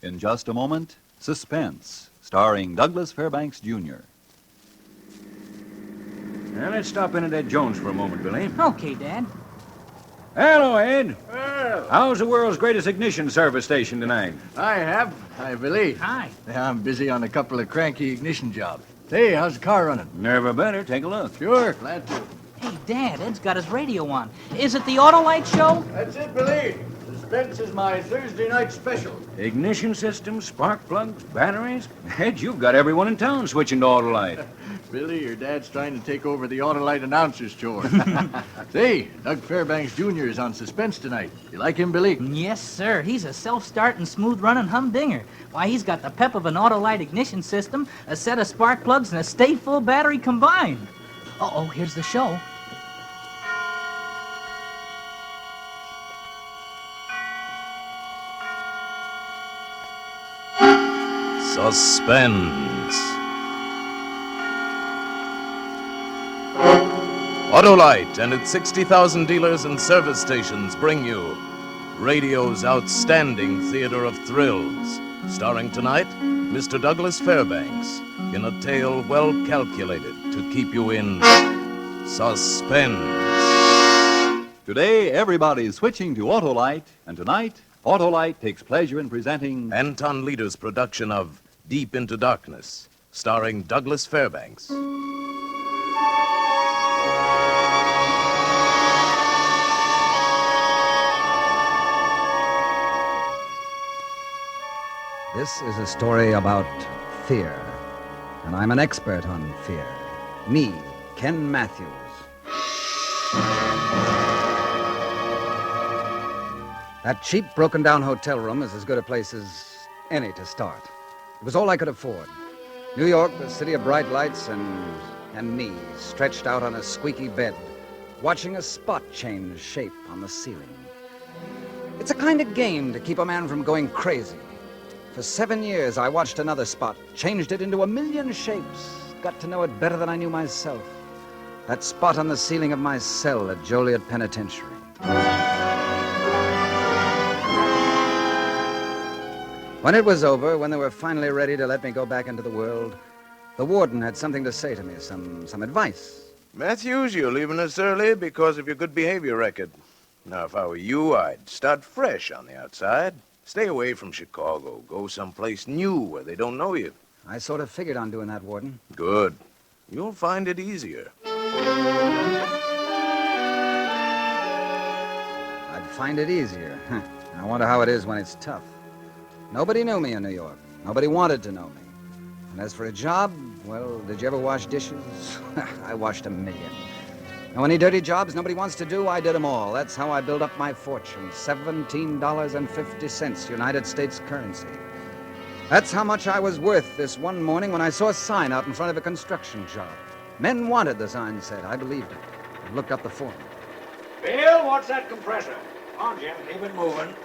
In just a moment, Suspense, starring Douglas Fairbanks Jr. Now, let's stop in at Ed Jones for a moment, Billy. Okay, Dad. Hello, Ed. Well, How's the world's greatest ignition service station tonight? Hi, Billy. Hi. Yeah, I'm busy on a couple of cranky ignition jobs. Hey, how's the car running? Never better. Take a look. Sure, glad to. Hey, Dad, Ed's got his radio on. Is it the Autolite show? That's it, Billy. Suspense is my Thursday night special. Ignition systems, spark plugs, batteries. Ed, you've got everyone in town switching to Autolite. Billy, your dad's trying to take over the Autolite announcer's chore. Say, Doug Fairbanks Jr. is on Suspense tonight. You like him, Billy? Yes, sir. He's a self-starting, smooth-running humdinger. Why, he's got the pep of an Autolite ignition system, a set of spark plugs, and a stay-full battery combined. Uh-oh, here's the show. Suspense. Autolite and its 60,000 dealers and service stations bring you radio's outstanding theater of thrills, starring tonight Mr. Douglas Fairbanks in a tale well calculated to keep you in suspense. Today, everybody's switching to Autolite, and tonight, Autolite takes pleasure in presenting Anton Leader's production of Deep into Darkness, starring Douglas Fairbanks. This is a story about fear, and I'm an expert on fear. Me, Ken Matthews. That cheap, broken-down hotel room is as good a place as any to start. It was all I could afford. New York, the city of bright lights, and me, stretched out on a squeaky bed, watching a spot change shape on the ceiling. It's a kind of game to keep a man from going crazy. For 7 years, I watched another spot, changed it into a million shapes, got to know it better than I knew myself. That spot on the ceiling of my cell at Joliet Penitentiary. When it was over, when they were finally ready to let me go back into the world, the warden had something to say to me, some advice. Matthews, you're leaving us early because of your good behavior record. Now, if I were you, I'd start fresh on the outside. Stay away from Chicago. Go someplace new where they don't know you. I sort of figured on doing that, Warden. Good. You'll find it easier. I'd find it easier. I wonder how it is when it's tough. Nobody knew me in New York. Nobody wanted to know me. And as for a job, well, did you ever wash dishes? I washed a million. And any dirty jobs nobody wants to do, I did them all. That's how I built up my fortune. $17.50 United States currency. That's how much I was worth this one morning when I saw a sign out in front of a construction job. Men wanted, the sign said. I believed it. I looked up the form. Bill, what's that compressor? Come on, Jim, keep it moving.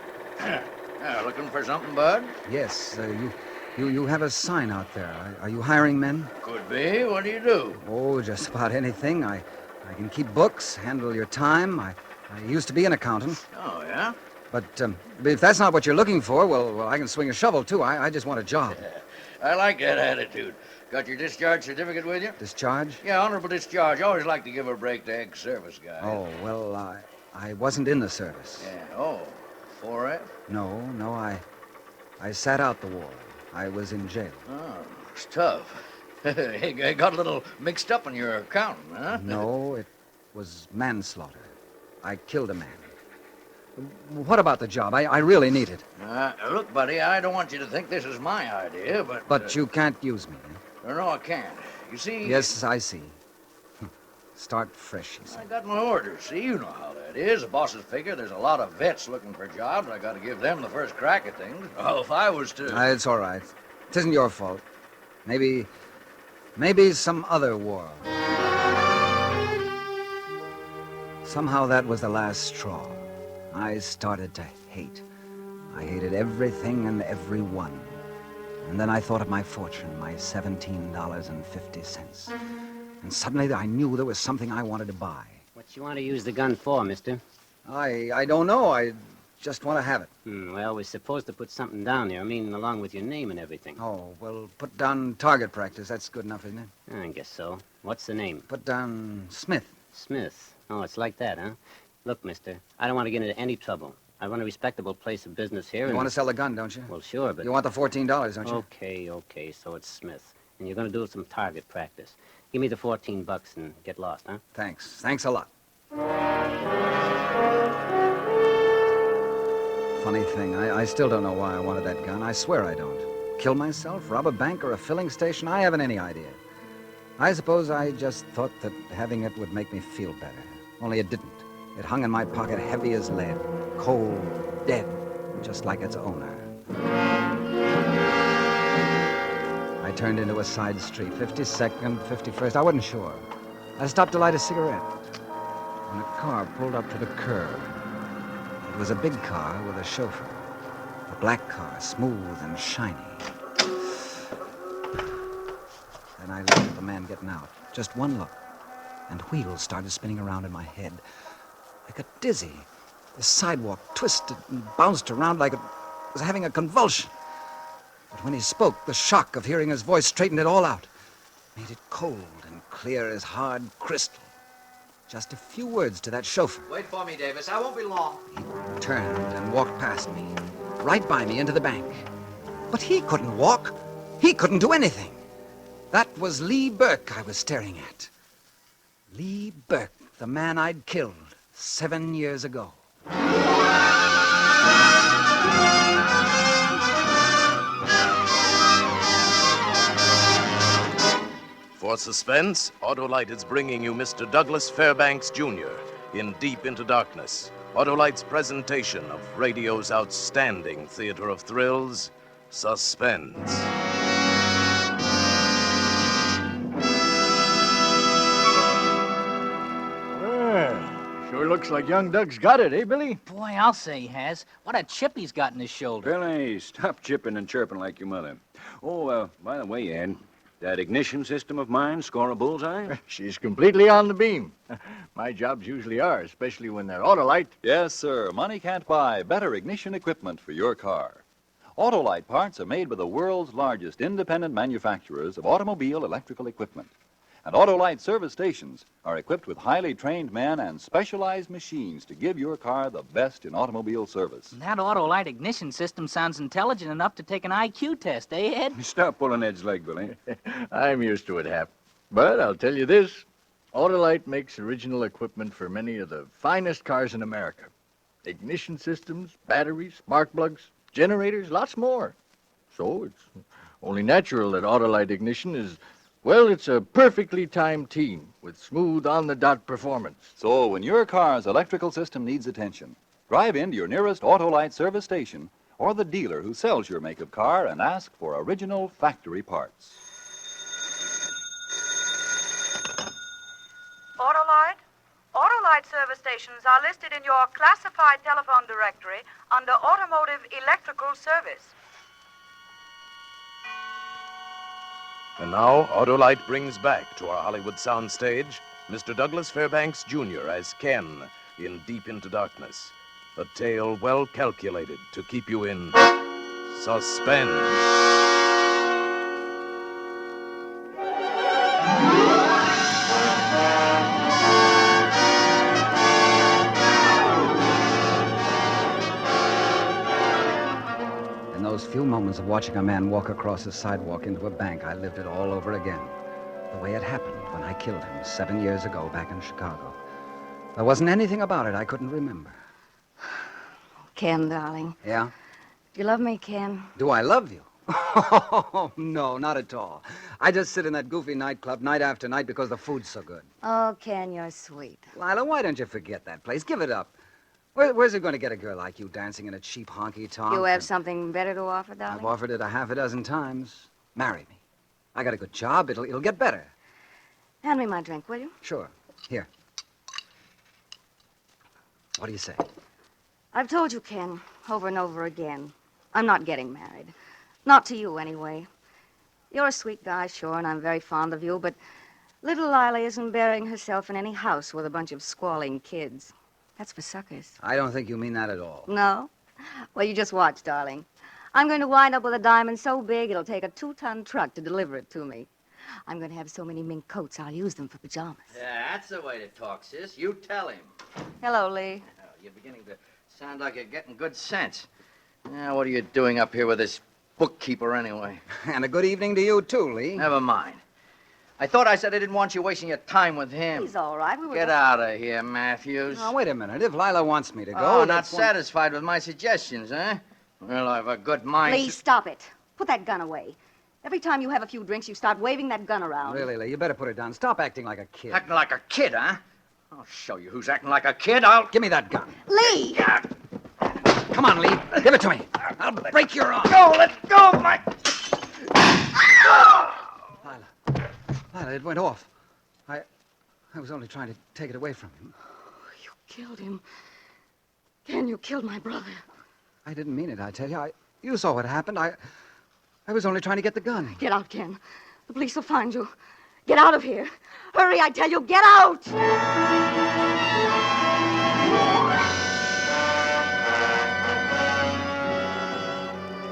Looking for something, Bud? Yes, you have a sign out there. Are you hiring men? Could be. What do you do? Oh, just about anything. I can keep books, handle your time. I used to be an accountant. Oh, yeah? But if that's not what you're looking for, well, I can swing a shovel, too. I just want a job. I like that attitude. Got your discharge certificate with you? Discharge? Yeah, honorable discharge. I always like to give a break to ex-service guys. Oh, well, I wasn't in the service. Yeah. Oh, foray? No, I sat out the war. I was in jail. Oh, it's tough. I got a little mixed up in your accounting, huh? No, it was manslaughter. I killed a man. What about the job? I really need it. Look, buddy, I don't want you to think this is my idea, but... But you can't use me. No, I can't. You see... Yes, I see. Start fresh, he I said. got my orders. See, you know how that is. The bosses figure there's a lot of vets looking for jobs. I got to give them the first crack at things. Oh, if I was to... It's all right. It isn't your fault. Maybe some other war. Somehow that was the last straw. I started to hate. I hated everything and everyone. And then I thought of my fortune, my $17.50. And suddenly I knew there was something I wanted to buy. What you want to use the gun for, mister? I don't know. I just want to have it. Well, we're supposed to put something down there. I mean, along with your name and everything. Oh, well, put down target practice. That's good enough, isn't it? I guess so. What's the name? Put down Smith. Smith. Oh, it's like that, huh? Look, mister, I don't want to get into any trouble. I run a respectable place of business here. You want to sell the gun, don't you? Well, sure, but... You want the $14, don't you? Okay, so it's Smith. And you're going to do some target practice. Give me the $14 and get lost, huh? Thanks a lot. Funny thing, I still don't know why I wanted that gun. I swear I don't. Kill myself, rob a bank or a filling station? I haven't any idea. I suppose I just thought that having it would make me feel better. Only it didn't. It hung in my pocket heavy as lead, cold, dead, just like its owner. I turned into a side street, 52nd, 51st, I wasn't sure. I stopped to light a cigarette, and a car pulled up to the curb. It was a big car with a chauffeur, a black car, smooth and shiny. Then I looked at the man getting out, just one look, and wheels started spinning around in my head. I got dizzy. The sidewalk twisted and bounced around like it was having a convulsion. But when he spoke, the shock of hearing his voice straightened it all out. Made it cold and clear as hard crystal. Just a few words to that chauffeur. Wait for me, Davis. I won't be long. He turned and walked past me, right by me into the bank. But he couldn't walk. He couldn't do anything. That was Lee Burke I was staring at. Lee Burke, the man I'd killed 7 years ago. For Suspense, Autolite is bringing you Mr. Douglas Fairbanks Jr. in Deep into Darkness, Autolite's presentation of radio's outstanding theater of thrills, Suspense. Sure looks like young Doug's got it, eh, Billy? Boy, I'll say he has. What a chip he's got in his shoulder. Billy, stop chipping and chirping like your mother. Oh, by the way, Ed, that ignition system of mine score a bullseye? She's completely on the beam. My jobs usually are, especially when they're Autolite. Yes, sir. Money can't buy better ignition equipment for your car. Autolite parts are made by the world's largest independent manufacturers of automobile electrical equipment. And Autolite service stations are equipped with highly trained men and specialized machines to give your car the best in automobile service. That Autolite ignition system sounds intelligent enough to take an IQ test, eh, Ed? Stop pulling Ed's leg, Billy. I'm used to it, Hap. But I'll tell you this. Autolite makes original equipment for many of the finest cars in America. Ignition systems, batteries, spark plugs, generators, lots more. So it's only natural that Autolite ignition is... well, it's a perfectly timed team with smooth, on-the-dot performance. So when your car's electrical system needs attention, drive into your nearest Autolite service station or the dealer who sells your make of car and ask for original factory parts. Autolite? Autolite service stations are listed in your classified telephone directory under Automotive Electrical Service. And now, Autolite brings back to our Hollywood soundstage Mr. Douglas Fairbanks Jr. as Ken in Deep into Darkness. A tale well calculated to keep you in suspense. In those few moments of watching a man walk across a sidewalk into a bank, I lived it all over again. The way it happened when I killed him 7 years ago back in Chicago. There wasn't anything about it I couldn't remember. Ken, darling. Yeah? Do you love me, Ken? Do I love you? Oh, no, not at all. I just sit in that goofy nightclub night after night because the food's so good. Oh, Ken, you're sweet. Lila, why don't you forget that place? Give it up. Where's it going to get a girl like you dancing in a cheap honky-tonk? You have something better to offer, darling? I've offered it 6 times. Marry me. I got a good job. It'll get better. Hand me my drink, will you? Sure. Here. What do you say? I've told you, Ken, over and over again. I'm not getting married. Not to you, anyway. You're a sweet guy, sure, and I'm very fond of you, but little Lila isn't burying herself in any house with a bunch of squalling kids. That's for suckers. I don't think you mean that at all. No? Well, you just watch, darling. I'm going to wind up with a diamond so big it'll take a 2-ton truck to deliver it to me. I'm going to have so many mink coats I'll use them for pajamas. Yeah, that's the way to talk, sis. You tell him. Hello, Lee. Oh, you're beginning to sound like you're getting good sense. Now, what are you doing up here with this bookkeeper anyway? And a good evening to you, too, Lee. Never mind. I thought I said I didn't want you wasting your time with him. He's all right. We were Get out of here, Matthews. Now, wait a minute. If Lila wants me to go... Oh, not that's one- satisfied with my suggestions, huh? Well, I've a good mind... Lee, stop it. Put that gun away. Every time you have a few drinks, you start waving that gun around. Really, Lee, you better put it down. Stop acting like a kid. Acting like a kid, huh? I'll show you who's acting like a kid. I'll... Give me that gun. Lee! Come on, Lee. Give it to me. I'll break your arm. Go, let go of my... Lila, it went off. I was only trying to take it away from him. You killed him. Ken, you killed my brother. I didn't mean it, I tell you. You saw what happened. I was only trying to get the gun. Get out, Ken. The police will find you. Get out of here. Hurry, I tell you, get out!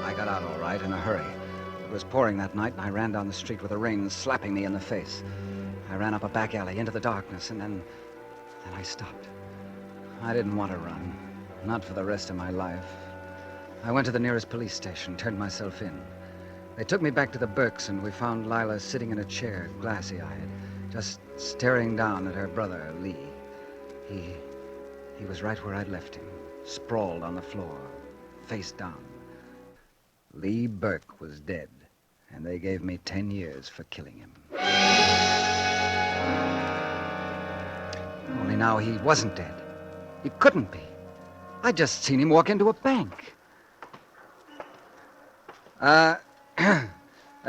I got out all right in a hurry. It was pouring that night, and I ran down the street with the rain slapping me in the face. I ran up a back alley into the darkness, and then I stopped. I didn't want to run. Not for the rest of my life. I went to the nearest police station, turned myself in. They took me back to the Burkes, and we found Lila sitting in a chair, glassy-eyed, just staring down at her brother, Lee. He was right where I'd left him, sprawled on the floor, face down. Lee Burke was dead, and they gave me 10 years for killing him. Only now he wasn't dead. He couldn't be. I'd just seen him walk into a bank. A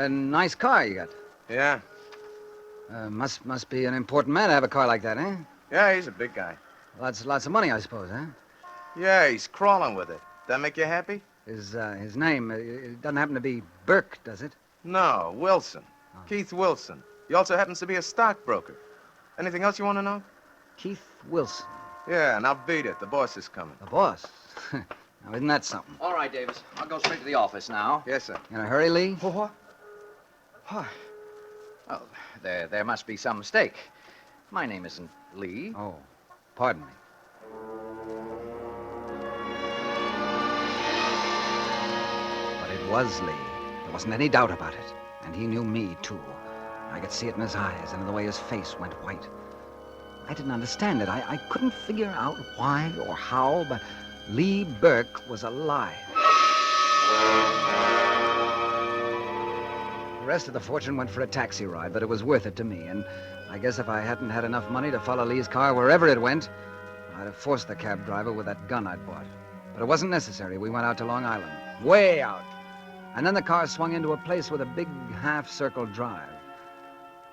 nice car you got. Yeah. Must be an important man to have a car like that, eh? Yeah, he's a big guy. Lots of money, I suppose, huh? Yeah, he's crawling with it. That make you happy? His name, it doesn't happen to be Burke, does it? No, Wilson. Oh. Keith Wilson. He also happens to be a stockbroker. Anything else you want to know? Keith Wilson. Yeah, now beat it. The boss is coming. The boss? Now, isn't that something? All right, Davis. I'll go straight to the office now. Yes, sir. In a hurry, Lee? What? Oh, there must be some mistake. My name isn't Lee. Oh, pardon me. But it was Lee. There wasn't any doubt about it. And he knew me, too. I could see it in his eyes and in the way his face went white. I didn't understand it. I couldn't figure out why or how, but Lee Burke was alive. The rest of the fortune went for a taxi ride, but it was worth it to me. And I guess if I hadn't had enough money to follow Lee's car wherever it went, I'd have forced the cab driver with that gun I'd bought. But it wasn't necessary. We went out to Long Island. Way out. And then the car swung into a place with a big half-circle drive.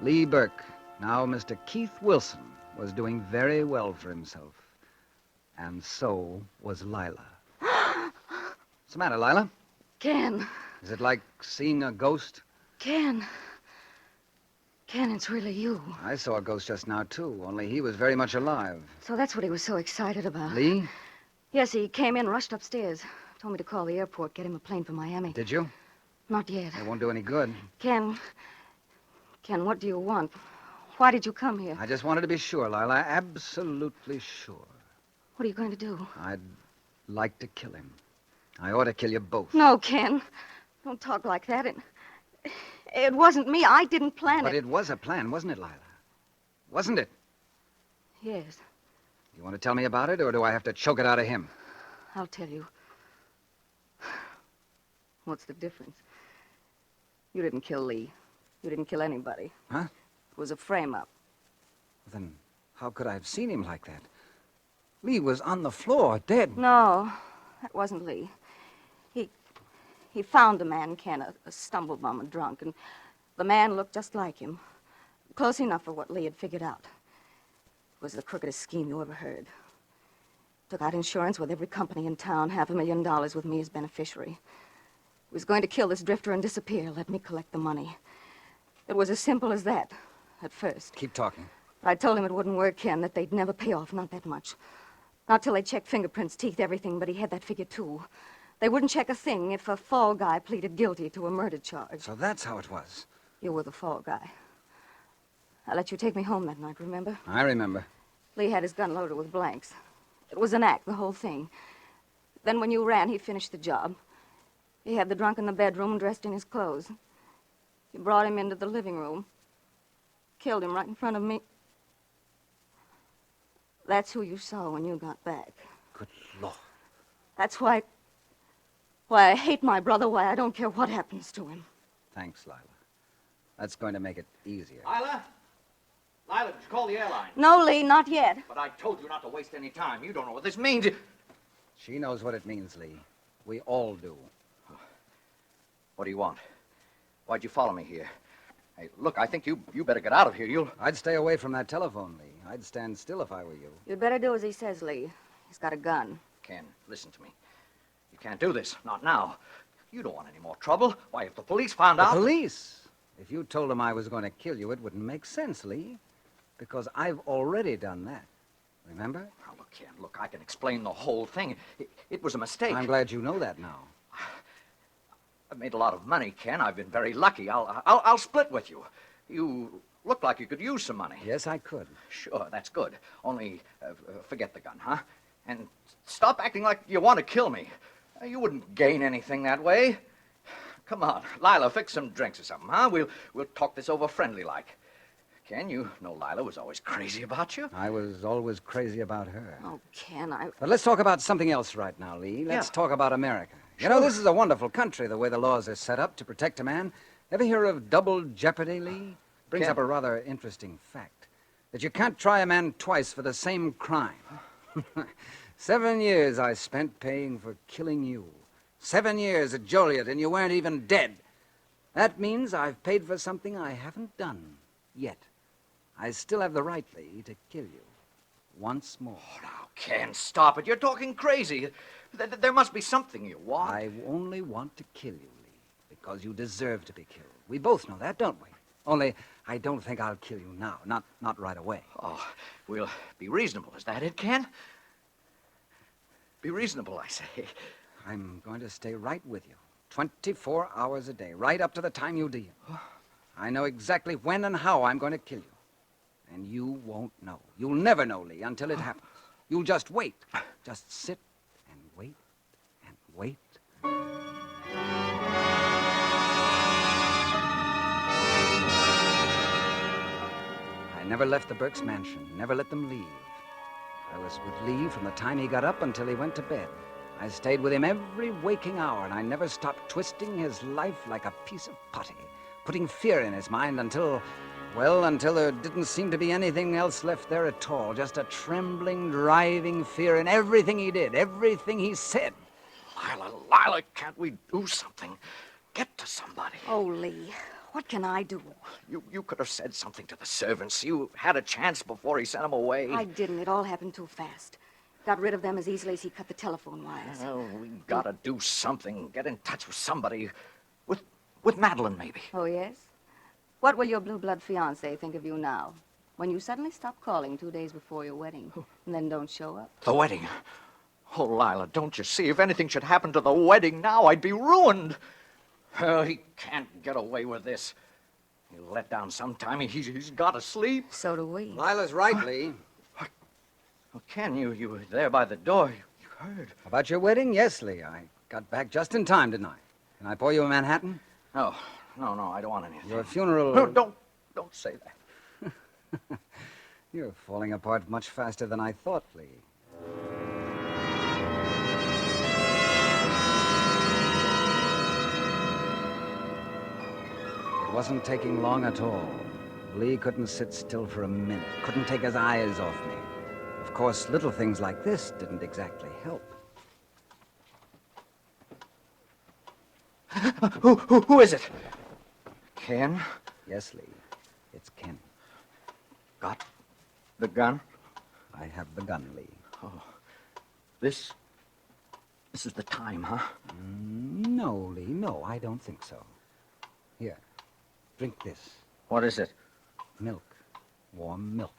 Lee Burke, now Mr. Keith Wilson, was doing very well for himself. And so was Lila. What's the matter, Lila? Ken. Is it like seeing a ghost? Ken, it's really you. I saw a ghost just now, too, only he was very much alive. So that's what he was so excited about. Lee? Yes, he came in, rushed upstairs. Told me to call the airport, get him a plane for Miami. Did you? Not yet. It won't do any good. Ken, what do you want? Why did you come here? I just wanted to be sure, Lila. Absolutely sure. What are you going to do? I'd like to kill him. I ought to kill you both. No, Ken. Don't talk like that. It wasn't me. I didn't plan it. But it was a plan, wasn't it, Lila? Wasn't it? Yes. You want to tell me about it, or do I have to choke it out of him? I'll tell you. What's the difference? You didn't kill Lee. You didn't kill anybody. Huh? It was a frame-up. Then how could I have seen him like that? Lee was on the floor, dead. No, that wasn't Lee. He found the man, Ken, a stumble-bum, a drunk, and the man looked just like him. Close enough for what Lee had figured out. It was the crookedest scheme you ever heard. Took out insurance with every company in town, $500,000 with me as beneficiary. He was going to kill this drifter and disappear, let me collect the money. It was as simple as that, at first. Keep talking. But I told him it wouldn't work, Ken, that they'd never pay off, not that much. Not till they checked fingerprints, teeth, everything, but he had that figure, too. They wouldn't check a thing if a fall guy pleaded guilty to a murder charge. So that's how it was. You were the fall guy. I let you take me home that night, remember? I remember. Lee had his gun loaded with blanks. It was an act, the whole thing. Then when you ran, he finished the job. He had the drunk in the bedroom dressed in his clothes. You brought him into the living room. Killed him right in front of me. That's who you saw when you got back. Good Lord. That's why I hate my brother, why I don't care what happens to him. Thanks, Lila. That's going to make it easier. Lila? Lila, did you call the airline? No, Lee, not yet. But I told you not to waste any time. You don't know what this means. She knows what it means, Lee. We all do. What do you want? Why'd you follow me here? Hey, look, I think you better get out of here. I'd stay away from that telephone, Lee. I'd stand still if I were you. You'd better do as he says, Lee. He's got a gun. Ken, listen to me. You can't do this. Not now. You don't want any more trouble. Why, if the police found out... The police? If you told them I was going to kill you, it wouldn't make sense, Lee. Because I've already done that. Remember? Oh, look, Ken, look, I can explain the whole thing. It was a mistake. I'm glad you know that now. I've made a lot of money, Ken. I've been very lucky. I'll split with you. You look like you could use some money. Yes, I could. Sure, that's good. Only forget the gun, huh? And stop acting like you want to kill me. You wouldn't gain anything that way. Come on, Lila, fix some drinks or something, huh? We'll talk this over friendly-like. Ken, you know Lila was always crazy about you. I was always crazy about her. Oh, Ken, But let's talk about something else right now, Lee. Let's talk about America. Sure. You know, this is a wonderful country, the way the laws are set up to protect a man. Ever hear of double jeopardy, Lee? Brings Ken. up a rather interesting fact. That you can't try a man twice for the same crime. 7 years I spent paying for killing you. 7 years at Joliet, and you weren't even dead. That means I've paid for something I haven't done yet. I still have the right, Lee, to kill you. Once more. Oh, now, Ken, stop it. You're talking crazy. There must be something you want. I only want to kill you, Lee, because you deserve to be killed. We both know that, don't we? Only, I don't think I'll kill you now. Not right away. Oh, we'll be reasonable. Is that it, Ken? Be reasonable, I say. I'm going to stay right with you. 24 hours a day, right up to the time you deal. I know exactly when and how I'm going to kill you. And you won't know. You'll never know, Lee, until it happens. You'll just wait. Just sit and wait and wait. I never left the Burke's mansion, never let them leave. I was with Lee from the time he got up until he went to bed. I stayed with him every waking hour, and I never stopped twisting his life like a piece of putty, putting fear in his mind until there didn't seem to be anything else left there at all. Just a trembling, driving fear in everything he did, everything he said. Lila, can't we do something? Get to somebody. Oh, Lee, what can I do? You could have said something to the servants. You had a chance before he sent them away. I didn't. It all happened too fast. Got rid of them as easily as he cut the telephone wires. Well, we gotta do something. Get in touch with somebody. With Madeline, maybe. Oh, yes? What will your blue-blood fiancé think of you now, when you suddenly stop calling 2 days before your wedding, and then don't show up? The wedding? Oh, Lila, don't you see? If anything should happen to the wedding now, I'd be ruined. Oh, he can't get away with this. He'll let down sometime. He's got to sleep. So do we. Lila's right, Lee. Oh, Ken, you were there by the door. You heard. About your wedding? Yes, Lee. I got back just in time, didn't I? Can I pour you a Manhattan? No, I don't want anything. Your funeral... No, don't say that. You're falling apart much faster than I thought, Lee. It wasn't taking long at all. Lee couldn't sit still for a minute, couldn't take his eyes off me. Of course, little things like this didn't exactly help. Who is it? Ken? Yes, Lee. It's Ken. Got the gun? I have the gun, Lee. Oh. This is the time, huh? No, Lee, no, I don't think so. Here, drink this. What is it? Milk. Warm milk.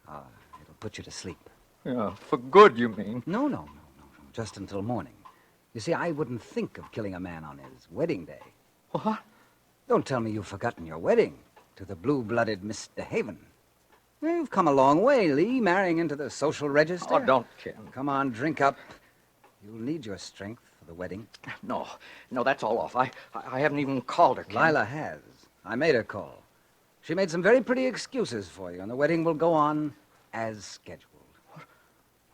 It'll put you to sleep. Yeah, for good, you mean? No. Just until morning. You see, I wouldn't think of killing a man on his wedding day. What? Don't tell me you've forgotten your wedding to the blue-blooded Mr. Haven. You've come a long way, Lee, marrying into the social register. Oh, don't, Ken. Come on, drink up. You'll need your strength for the wedding. No, that's all off. I haven't even called her, Ken. Lila has. I made her call. She made some very pretty excuses for you, and the wedding will go on as scheduled.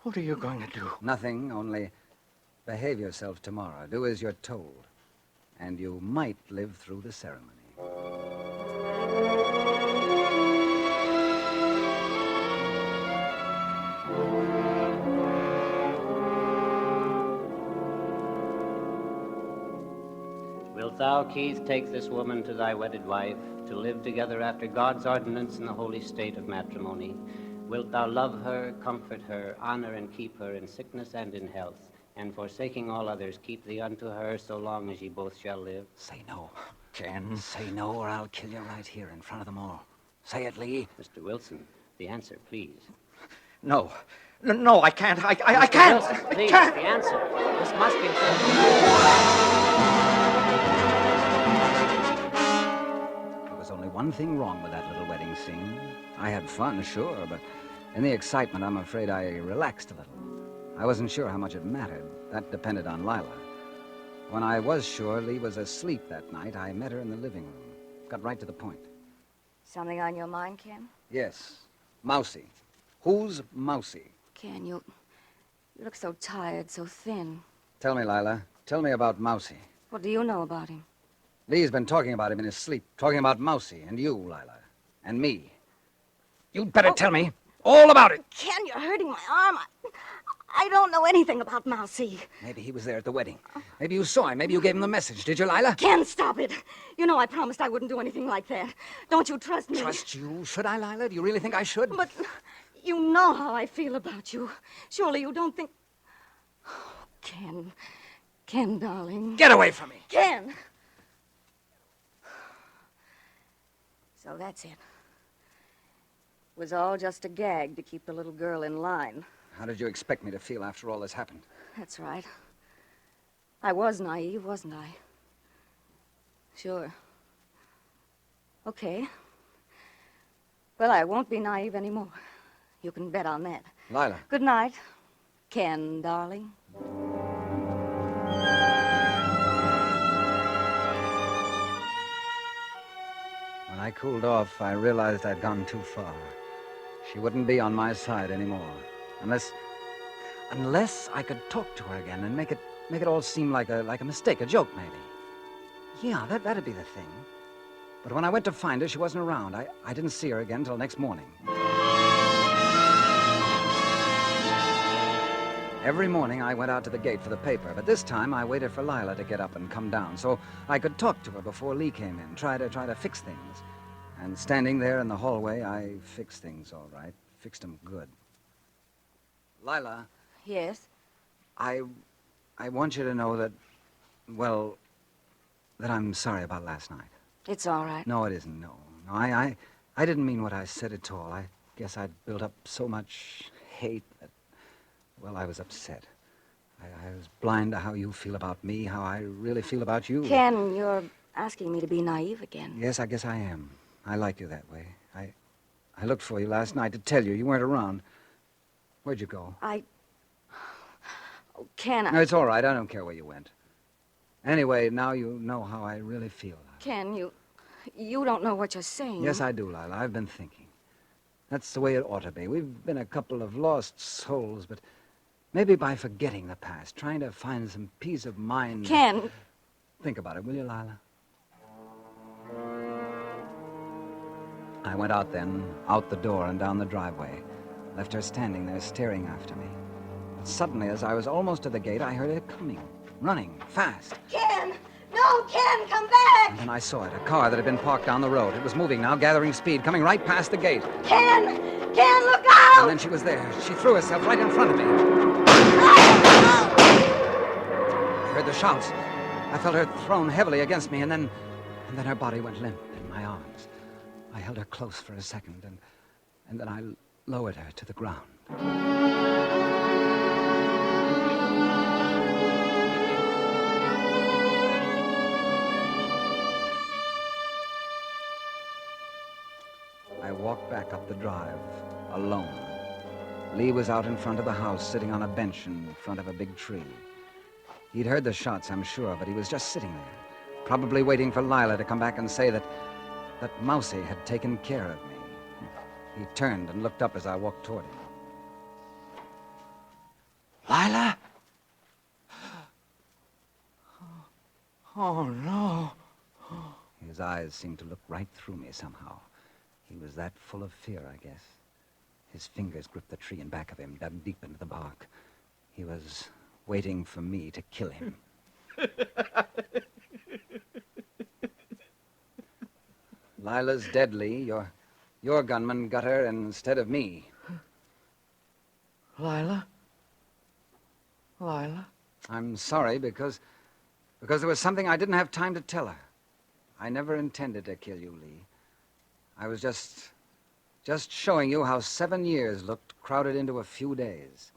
What are you going to do? Nothing, only behave yourself tomorrow. Do as you're told, and you might live through the ceremony. Wilt thou, Keith, take this woman to thy wedded wife, to live together after God's ordinance in the holy state of matrimony? Wilt thou love her, comfort her, honor and keep her in sickness and in health, and forsaking all others, keep thee unto her so long as ye both shall live? Say no. Ken. Say no, or I'll kill you right here in front of them all. Say it, Lee. Mr. Wilson, the answer, please. No, I can't. I can't. Wilson, I please, can't. the answer. This must be There was only one thing wrong with that little wedding scene. I had fun, sure, but in the excitement, I'm afraid I relaxed a little. I wasn't sure how much it mattered. That depended on Lila. When I was sure Lee was asleep that night, I met her in the living room. Got right to the point. Something on your mind, Ken? Yes. Mousy. Who's Mousy? Ken, you look so tired, so thin. Tell me, Lila. Tell me about Mousy. What do you know about him? Lee's been talking about him in his sleep. Talking about Mousy and you, Lila. And me. You'd better tell me all about it. Ken, you're hurting my arm. I don't know anything about Mousy. Maybe he was there at the wedding. Maybe you saw him. Maybe you gave him the message. Did you, Lila? Ken, stop it. You know I promised I wouldn't do anything like that. Don't you trust me? Trust you? Should I, Lila? Do you really think I should? But you know how I feel about you. Surely you don't think... Oh, Ken, darling. Get away from me. Ken! So that's it. It was all just a gag to keep the little girl in line. How did you expect me to feel after all this happened? That's right. I was naive, wasn't I? Sure. Okay. Well, I won't be naive anymore. You can bet on that. Lila. Good night, Ken, darling. When I cooled off, I realized I'd gone too far. She wouldn't be on my side anymore. Unless I could talk to her again and make it all seem like a mistake, a joke, maybe. Yeah, that'd be the thing. But when I went to find her, she wasn't around. I didn't see her again until next morning. Every morning, I went out to the gate for the paper, but this time I waited for Lila to get up and come down so I could talk to her before Lee came in, try to fix things. And standing there in the hallway, I fixed things all right. Fixed them good. Lila. Yes? I want you to know that, well, that I'm sorry about last night. It's all right. No, it isn't, no. I didn't mean what I said at all. I guess I'd built up so much hate that, well, I was upset. I was blind to how you feel about me, how I really feel about you. Ken, you're asking me to be naive again. Yes, I guess I am. I like you that way. I looked for you last night to tell you. You weren't around. Where'd you go? Oh, Ken, No, it's all right. I don't care where you went. Anyway, now you know how I really feel. Ken, you don't know what you're saying. Yes, I do, Lila. I've been thinking. That's the way it ought to be. We've been a couple of lost souls, but maybe by forgetting the past, trying to find some peace of mind... Ken! Think about it, will you, Lila? I went out then, out the door and down the driveway. Left her standing there, staring after me. But suddenly, as I was almost to the gate, I heard her coming, running, fast. Ken! No, Ken, come back! And then I saw it, a car that had been parked down the road. It was moving now, gathering speed, coming right past the gate. Ken! Ken, look out! And then she was there. She threw herself right in front of me. I heard the shouts. I felt her thrown heavily against me, and then her body went limp in my arms. I held her close for a second, and then I lowered her to the ground. I walked back up the drive, alone. Lee was out in front of the house, sitting on a bench in front of a big tree. He'd heard the shots, I'm sure, but he was just sitting there, probably waiting for Lila to come back and say that Mousie had taken care of me. He turned and looked up as I walked toward him. Lila? Oh, no. His eyes seemed to look right through me somehow. He was that full of fear, I guess. His fingers gripped the tree in back of him, dug deep into the bark. He was waiting for me to kill him. Lila's dead, Lee. Your gunman got her instead of me. Lila? Lila? I'm sorry because there was something I didn't have time to tell her. I never intended to kill you, Lee. I was just showing you how 7 years looked crowded into a few days.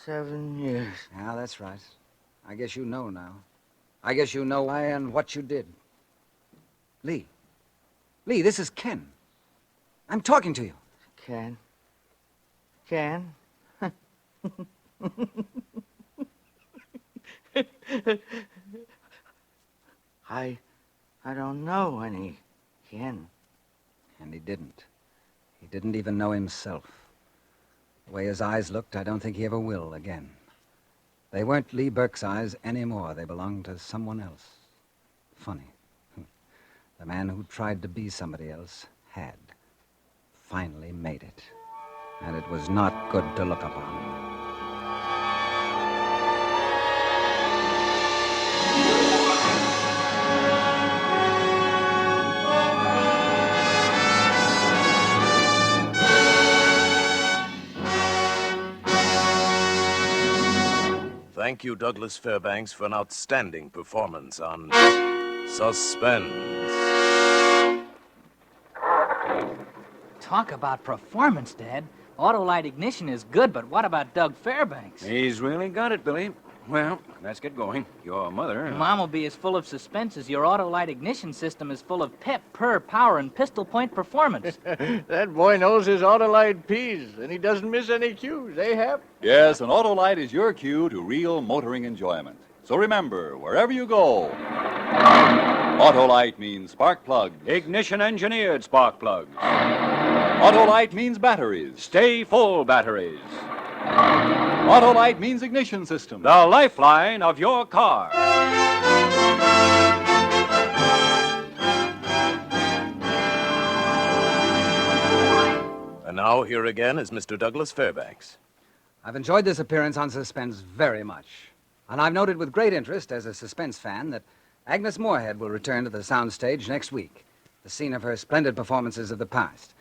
7 years. Yeah, that's right. I guess you know now. I guess you know why and what you did. Lee, this is Ken. I'm talking to you. Ken? I don't know any Ken. And he didn't. He didn't even know himself. The way his eyes looked, I don't think he ever will again. They weren't Lee Burke's eyes anymore. They belonged to someone else. Funny. The man who tried to be somebody else had finally made it. And it was not good to look upon. Thank you, Douglas Fairbanks, for an outstanding performance on Suspense. Talk about performance, Dad. Autolite ignition is good, but what about Doug Fairbanks? He's really got it, Billy. Well, let's get going. Your mother... Mom will be as full of suspense as your Autolite ignition system is full of pep, purr, power, and pistol point performance. That boy knows his Autolite P's, and he doesn't miss any cues, eh, Hap? Yes, an Autolite is your cue to real motoring enjoyment. So remember, wherever you go, Autolite means spark plugs. Ignition-engineered spark plugs. Autolite means batteries. Stay full batteries. Autolite means ignition system. The lifeline of your car. And now, here again is Mr. Douglas Fairbanks. I've enjoyed this appearance on Suspense very much. And I've noted with great interest, as a Suspense fan, that Agnes Moorehead will return to the soundstage next week, the scene of her splendid performances of the past.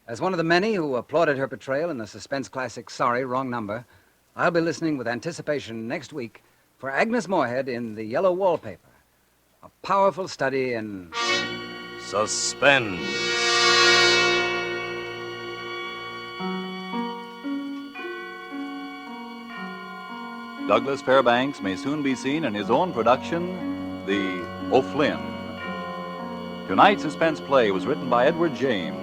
As one of the many who applauded her portrayal in the Suspense classic Sorry, Wrong Number, I'll be listening with anticipation next week for Agnes Moorehead in The Yellow Wallpaper, a powerful study in... Suspense. Douglas Fairbanks may soon be seen in his own production, The O'Flynn. Tonight's suspense play was written by Edward James,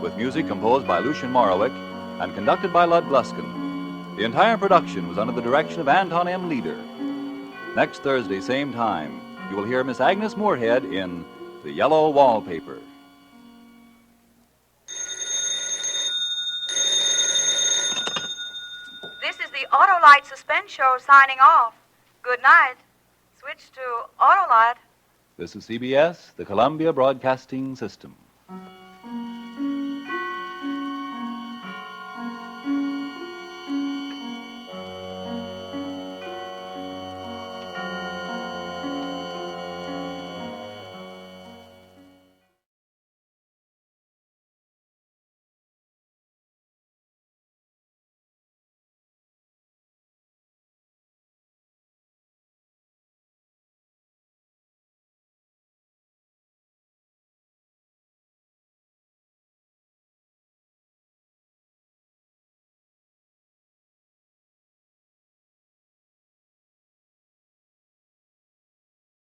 with music composed by Lucien Morawick and conducted by Lud Gluskin. The entire production was under the direction of Anton M. Leader. Next Thursday, same time, you will hear Miss Agnes Moorehead in The Yellow Wallpaper. This is the Autolite Suspense Show signing off. Good night. Switch to Autolite. This is CBS, the Columbia Broadcasting System.